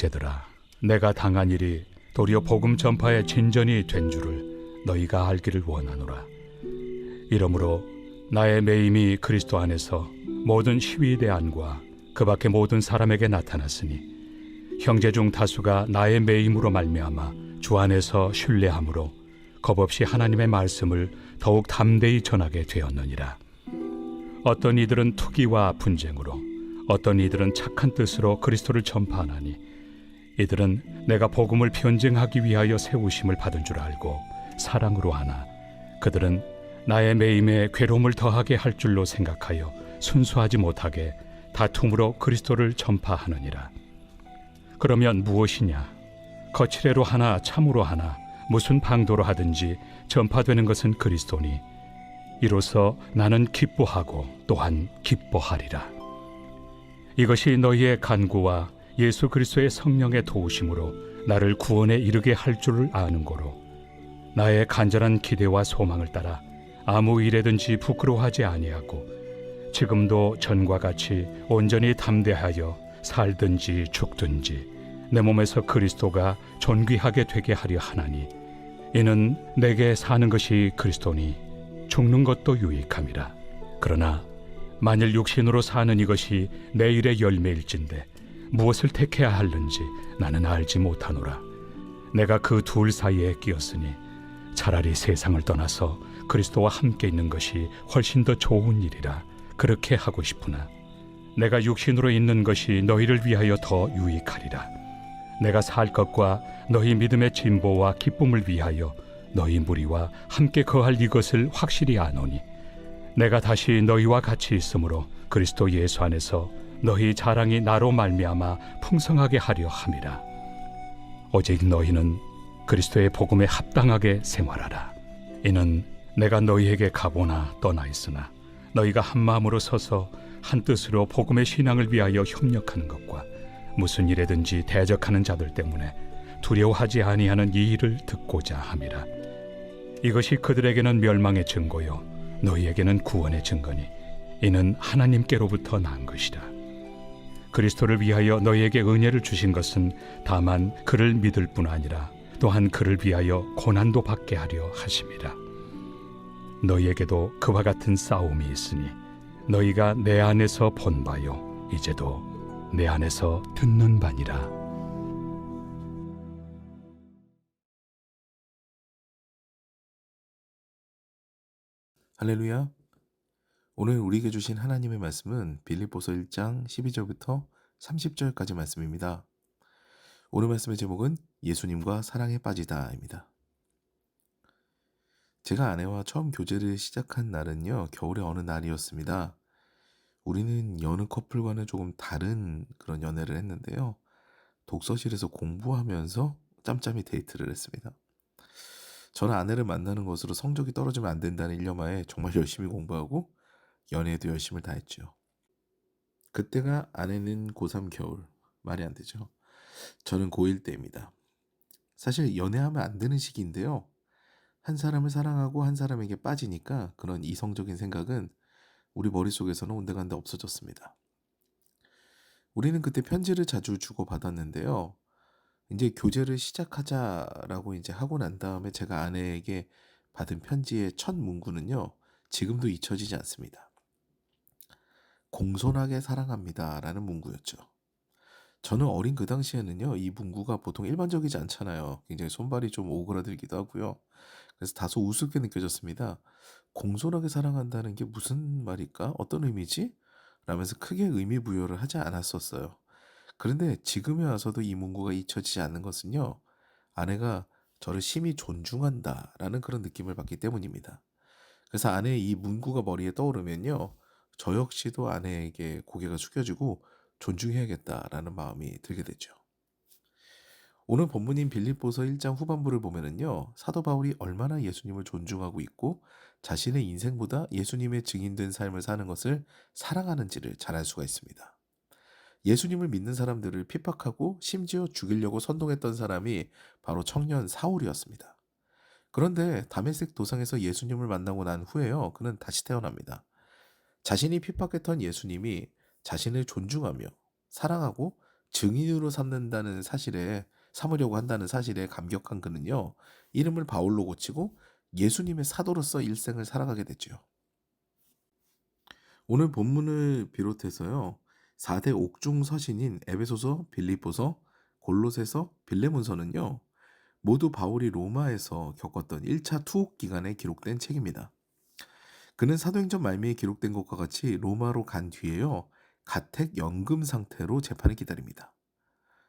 형제들아, 내가 당한 일이 도리어 복음 전파의 진전이 된 줄을 너희가 알기를 원하노라. 이러므로 나의 매임이 그리스도 안에서 모든 시위대안과 그 밖의 모든 사람에게 나타났으니 형제 중 다수가 나의 매임으로 말미암아 주 안에서 신뢰함으로 겁없이 하나님의 말씀을 더욱 담대히 전하게 되었느니라. 어떤 이들은 투기와 분쟁으로, 어떤 이들은 착한 뜻으로 그리스도를 전파하나니 이들은 내가 복음을 변증하기 위하여 세우심을 받은 줄 알고 사랑으로 하나 그들은 나의 매임에 괴로움을 더하게 할 줄로 생각하여 순수하지 못하게 다툼으로 그리스도를 전파하느니라. 그러면 무엇이냐? 거칠애로 하나 참으로 하나 무슨 방도로 하든지 전파되는 것은 그리스도니 이로써 나는 기뻐하고 또한 기뻐하리라. 이것이 너희의 간구와 예수 그리스도의 성령의 도우심으로 나를 구원에 이르게 할 줄을 아는 고로 나의 간절한 기대와 소망을 따라 아무 일에든지 부끄러워하지 아니하고 지금도 전과 같이 온전히 담대하여 살든지 죽든지 내 몸에서 그리스도가 존귀하게 되게 하려 하나니 이는 내게 사는 것이 그리스도니 죽는 것도 유익함이라. 그러나 만일 육신으로 사는 이것이 내일의 열매일진데 무엇을 택해야 하는지 나는 알지 못하노라. 내가 그 둘 사이에 끼었으니 차라리 세상을 떠나서 그리스도와 함께 있는 것이 훨씬 더 좋은 일이라 그렇게 하고 싶으나 내가 육신으로 있는 것이 너희를 위하여 더 유익하리라. 내가 살 것과 너희 믿음의 진보와 기쁨을 위하여 너희 무리와 함께 거할 이것을 확실히 아노니 내가 다시 너희와 같이 있으므로 그리스도 예수 안에서 너희 자랑이 나로 말미암아 풍성하게 하려 함이라. 오직 너희는 그리스도의 복음에 합당하게 생활하라. 이는 내가 너희에게 가보나 떠나 있으나 너희가 한 마음으로 서서 한 뜻으로 복음의 신앙을 위하여 협력하는 것과 무슨 일에든지 대적하는 자들 때문에 두려워하지 아니하는 이 일을 듣고자 함이라. 이것이 그들에게는 멸망의 증거요 너희에게는 구원의 증거니 이는 하나님께로부터 난 것이라. 그리스도를 위하여 너희에게 은혜를 주신 것은 다만 그를 믿을 뿐 아니라 또한 그를 위하여 고난도 받게 하려 하심이라. 너희에게도 그와 같은 싸움이 있으니 너희가 내 안에서 본 바요 이제도 내 안에서 듣는 바니라. 할렐루야. 오늘 우리에게 주신 하나님의 말씀은 빌립보서 1장 12절부터 30절까지 말씀입니다. 오늘 말씀의 제목은 예수님과 사랑에 빠지다입니다. 제가 아내와 처음 교제를 시작한 날은요, 겨울의 어느 날이었습니다. 우리는 여느 커플과는 조금 다른 그런 연애를 했는데요. 독서실에서 공부하면서 짬짬이 데이트를 했습니다. 저는 아내를 만나는 것으로 성적이 떨어지면 안 된다는 일념하에 정말 열심히 공부하고 연애에도 열심을 다했죠. 그때가 아내는 고3 겨울, 말이 안 되죠. 저는 고1 때입니다. 사실 연애하면 안 되는 시기인데요. 한 사람을 사랑하고 한 사람에게 빠지니까 그런 이성적인 생각은 우리 머릿속에서는 온데간데 없어졌습니다. 우리는 그때 편지를 자주 주고받았는데요. 이제 교제를 시작하자라고 이제 하고 난 다음에 제가 아내에게 받은 편지의 첫 문구는요. 지금도 잊혀지지 않습니다. 공손하게 사랑합니다라는 문구였죠. 저는 어린 그 당시에는요. 이 문구가 보통 일반적이지 않잖아요. 굉장히 손발이 좀 오그라들기도 하고요. 그래서 다소 우습게 느껴졌습니다. 공손하게 사랑한다는 게 무슨 말일까? 어떤 의미지? 라면서 크게 의미 부여를 하지 않았었어요. 그런데 지금에 와서도 이 문구가 잊혀지지 않는 것은요. 아내가 저를 심히 존중한다라는 그런 느낌을 받기 때문입니다. 그래서 아내의 이 문구가 머리에 떠오르면요. 저 역시도 아내에게 고개가 숙여지고 존중해야겠다라는 마음이 들게 되죠. 오늘 본문인 빌립보서 1장 후반부를 보면은요. 사도 바울이 얼마나 예수님을 존중하고 있고 자신의 인생보다 예수님의 증인된 삶을 사는 것을 사랑하는지를 잘 알 수가 있습니다. 예수님을 믿는 사람들을 핍박하고 심지어 죽이려고 선동했던 사람이 바로 청년 사울이었습니다. 그런데 다메섹 도상에서 예수님을 만나고 난 후에요. 그는 다시 태어납니다. 자신이 핍박했던 예수님이 자신을 존중하며 사랑하고 증인으로 삼으려고 한다는 사실에 감격한 그는요. 이름을 바울로 고치고 예수님의 사도로서 일생을 살아가게 됐죠. 오늘 본문을 비롯해서요. 4대 옥중 서신인 에베소서, 빌립보서, 골로새서, 빌레몬서는요. 모두 바울이 로마에서 겪었던 1차 투옥 기간에 기록된 책입니다. 그는 사도행전 말미에 기록된 것과 같이 로마로 간 뒤에요. 가택 연금 상태로 재판을 기다립니다.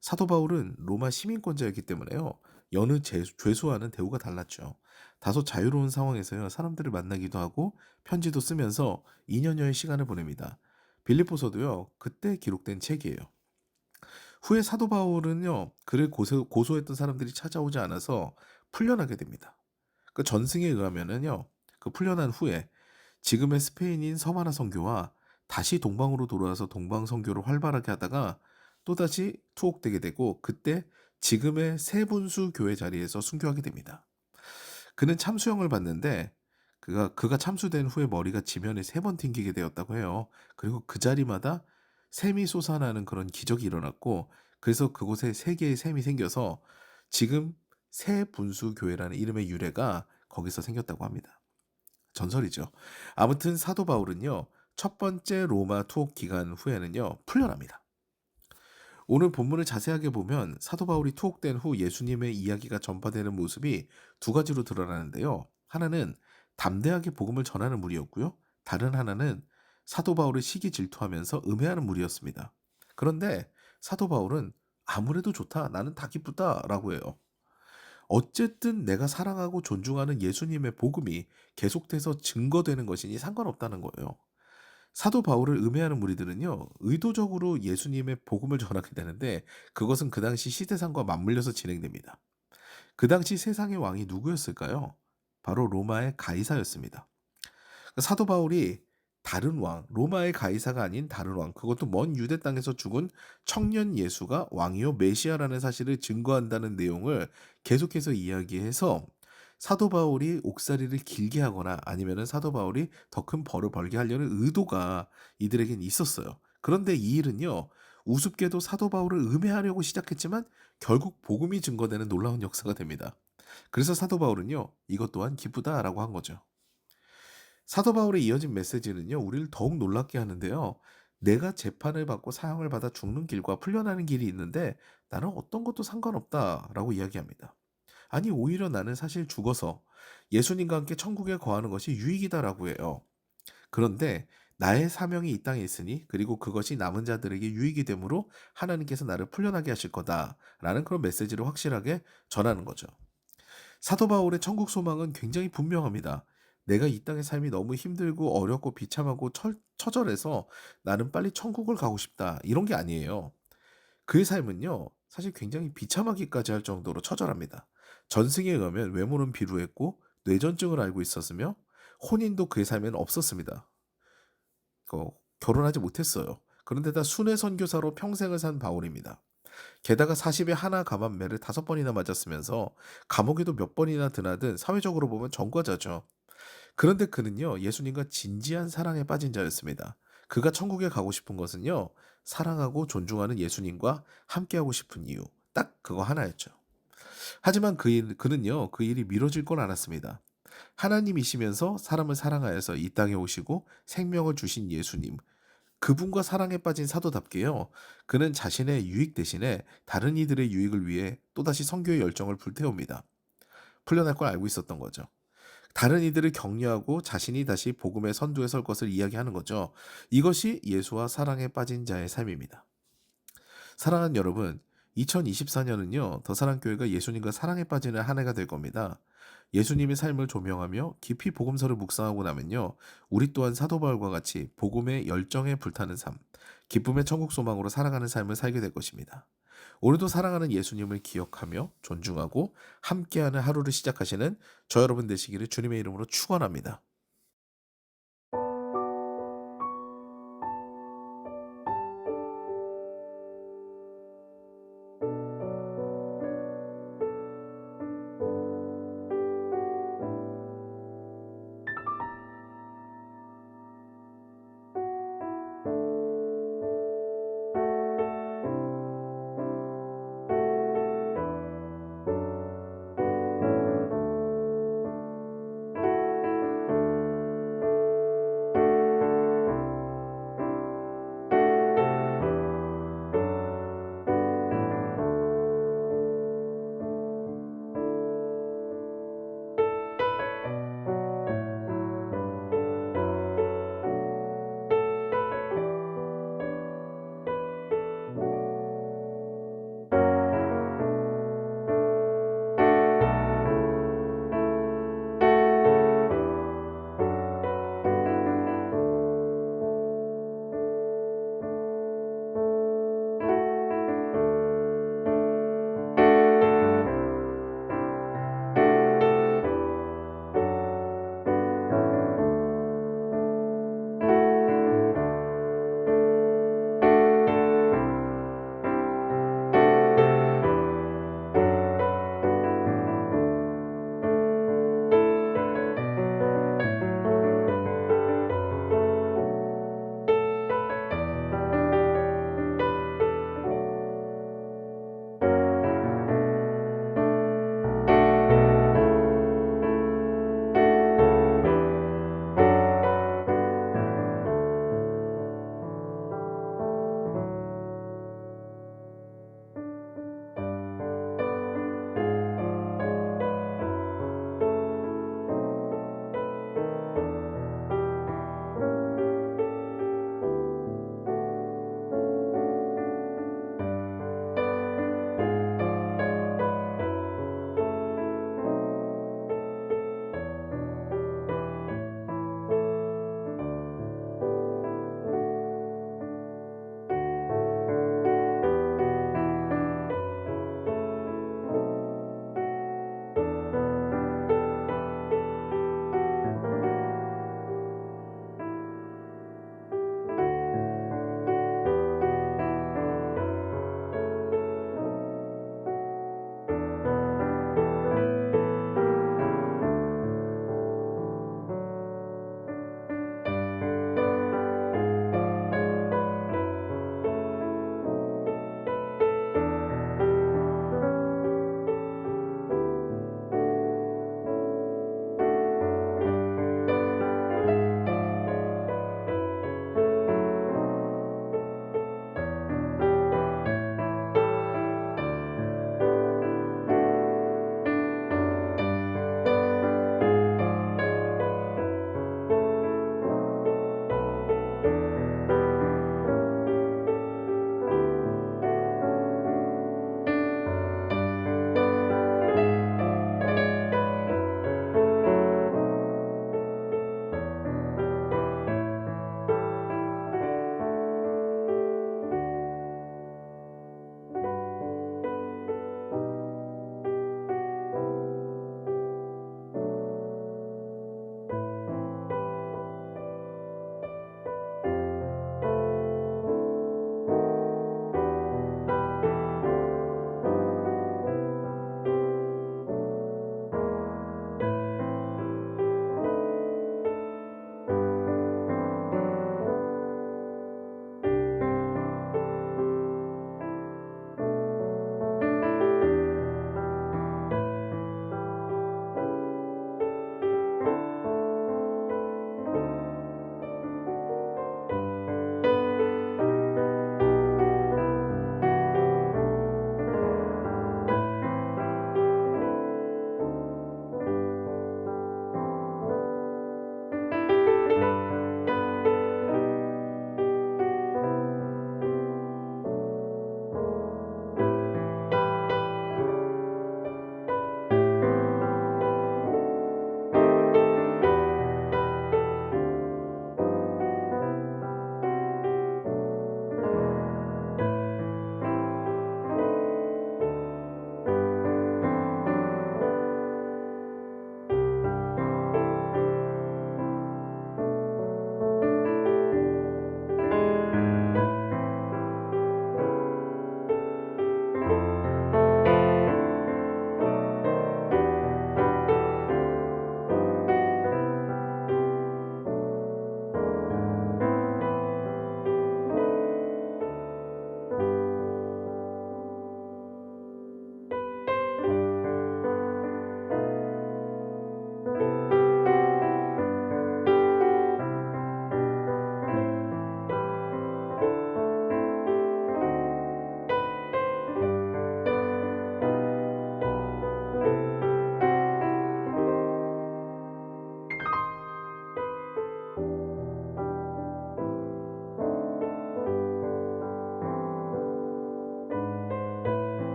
사도 바울은 로마 시민권자였기 때문에요. 여느 죄수와는 대우가 달랐죠. 다소 자유로운 상황에서요. 사람들을 만나기도 하고 편지도 쓰면서 2년여의 시간을 보냅니다. 빌립보서도요. 그때 기록된 책이에요. 후에 사도 바울은요. 그를 고소했던 사람들이 찾아오지 않아서 풀려나게 됩니다. 그 전승에 의하면은요. 그 풀려난 후에 지금의 스페인인 서바나 선교와 다시 동방으로 돌아와서 동방 선교를 활발하게 하다가 또다시 투옥되게 되고 그때 지금의 세분수 교회 자리에서 순교하게 됩니다. 그는 참수형을 받는데 그가 참수된 후에 머리가 지면에 3번 튕기게 되었다고 해요. 그리고 그 자리마다 샘이 솟아나는 그런 기적이 일어났고 그래서 그곳에 3개의 샘이 생겨서 지금 세분수 교회라는 이름의 유래가 거기서 생겼다고 합니다. 전설이죠. 아무튼 사도 바울은요. 첫 번째 로마 투옥 기간 후에는요. 풀려납니다. 오늘 본문을 자세하게 보면 사도 바울이 투옥된 후 예수님의 이야기가 전파되는 모습이 2가지로 드러나는데요. 하나는 담대하게 복음을 전하는 무리였고요. 다른 하나는 사도 바울을 시기 질투하면서 음해하는 무리였습니다. 그런데 사도 바울은 아무래도 좋다. 나는 다 기쁘다. 라고 해요. 어쨌든 내가 사랑하고 존중하는 예수님의 복음이 계속돼서 증거되는 것이니 상관없다는 거예요. 사도 바울을 음해하는 무리들은요, 의도적으로 예수님의 복음을 전하게 되는데 그것은 그 당시 시대상과 맞물려서 진행됩니다. 그 당시 세상의 왕이 누구였을까요? 바로 로마의 가이사였습니다. 사도 바울이 다른 왕, 로마의 가이사가 아닌 다른 왕, 그것도 먼 유대 땅에서 죽은 청년 예수가 왕이요 메시아라는 사실을 증거한다는 내용을 계속해서 이야기해서 사도 바울이 옥살이를 길게 하거나 아니면은 사도 바울이 더 큰 벌을 벌게 하려는 의도가 이들에겐 있었어요. 그런데 이 일은요, 우습게도 사도 바울을 음해하려고 시작했지만 결국 복음이 증거되는 놀라운 역사가 됩니다. 그래서 사도 바울은요, 이것 또한 기쁘다라고 한 거죠. 사도 바울의 이어진 메시지는요, 우리를 더욱 놀랍게 하는데요. 내가 재판을 받고 사형을 받아 죽는 길과 풀려나는 길이 있는데 나는 어떤 것도 상관없다라고 이야기합니다. 아니, 오히려 나는 사실 죽어서 예수님과 함께 천국에 거하는 것이 유익이다라고 해요. 그런데 나의 사명이 이 땅에 있으니 그리고 그것이 남은 자들에게 유익이 되므로 하나님께서 나를 풀려나게 하실 거다라는 그런 메시지를 확실하게 전하는 거죠. 사도 바울의 천국 소망은 굉장히 분명합니다. 내가 이 땅의 삶이 너무 힘들고 어렵고 비참하고 처절해서 나는 빨리 천국을 가고 싶다. 이런 게 아니에요. 그의 삶은요, 사실 굉장히 비참하기까지 할 정도로 처절합니다. 전승에 의하면 외모는 비루했고 뇌전증을 앓고 있었으며 혼인도 그의 삶에는 없었습니다. 결혼하지 못했어요. 그런데다 순회 선교사로 평생을 산 바울입니다. 게다가 40에 하나 감한매를 5번이나 맞았으면서 감옥에도 몇 번이나 드나든 사회적으로 보면 전과자죠. 그런데 그는요, 예수님과 진지한 사랑에 빠진 자였습니다. 그가 천국에 가고 싶은 것은요, 사랑하고 존중하는 예수님과 함께하고 싶은 이유. 딱 그거 하나였죠. 하지만 그는요, 그 일이 미뤄질 걸 알았습니다. 하나님이시면서 사람을 사랑하여서 이 땅에 오시고 생명을 주신 예수님. 그분과 사랑에 빠진 사도답게요. 그는 자신의 유익 대신에 다른 이들의 유익을 위해 또다시 선교의 열정을 불태웁니다. 풀려날 걸 알고 있었던 거죠. 다른 이들을 격려하고 자신이 다시 복음의 선두에 설 것을 이야기하는 거죠. 이것이 예수와 사랑에 빠진 자의 삶입니다. 사랑하는 여러분, 2024년은요, 더사랑교회가 예수님과 사랑에 빠지는 한 해가 될 겁니다. 예수님의 삶을 조명하며 깊이 복음서를 묵상하고 나면요, 우리 또한 사도 바울과 같이 복음의 열정에 불타는 삶, 기쁨의 천국 소망으로 살아가는 삶을 살게 될 것입니다. 오늘도 사랑하는 예수님을 기억하며 존중하고 함께하는 하루를 시작하시는 저 여러분 되시기를 주님의 이름으로 축원합니다.